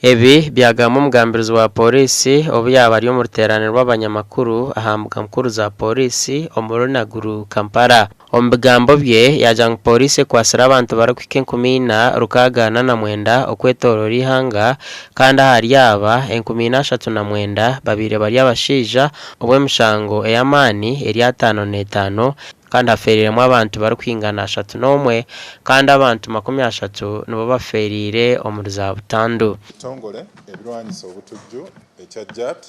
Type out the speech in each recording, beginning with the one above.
Ebi byagamo umugambirizo wa polisi obu yaba ari mu ruteraniro rw'abanyamakuru ahambuka mukuru za polisi omurunaguru Kampala. Omubigambo bye yajanga polisi kwasira abantu barakwika 14 okwetorora eihanga kandi hari yaba 19 babire bari abashija obw'emishango ey'amaani eri 55 kandi haferiremu abantu barakwingana 31 kandi abantu 30 nibo baferire omuri za Butandu. Kitongole ebirwanyisa obutujju ekya JAT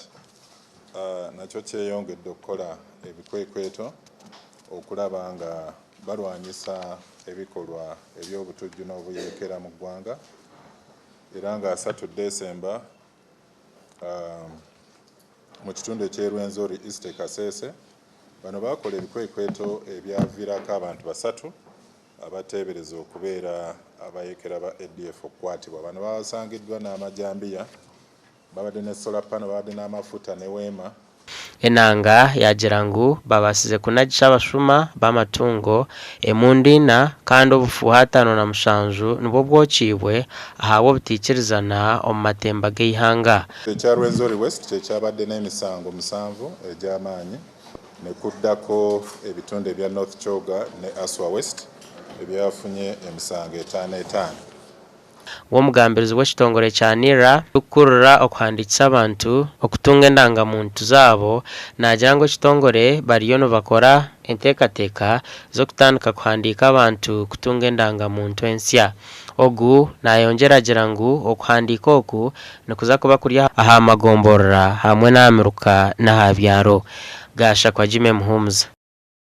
nakyo kyeyongedde okukola ebikwekweto okulaba nga balwanyisa ebikolwa eby'obutujju n'obuyeekera mu ggwanga era nga 3 December mu kitundu eky'Erwenzori East Kasese bano bakola ebikwekweto ebyaviirako abantu 3 abateebereza okubeera abayeekera ba ADF okukwatibwa. Bano basangiddwa n'amajambiya, babadde ne solar panel, babadde n'amafuta ne weema. Enanga yagira ngu babasize kunagisha abashuma b'amatungo emundina kandi obufuha 57 nibwo bwokibwe ahawo butikirizana omu matemba g'eihanga. Ekyarwenzori West kyekyabadde n'emisango 7 egy'amaanyi ne kuddako ebitundu ebya North Choga ne Aswa West ebyafunye emisango 5. W'omugambirizi w'ekitongole kya NIRA kukurura okuhandikisa abantu okutunga endangamuntu zaabo nagira ngu ekitongole bariyo nibakora enteekateeka z'okutandika kuhandika abantu kutunga endangamuntu ensya. Ogu nayongera agira ngu okuhandika oku nikuza kuba kuri aha magomborora hamwe n'amiruka n'aha byaro. Gasha kwa Jime Muhumuza.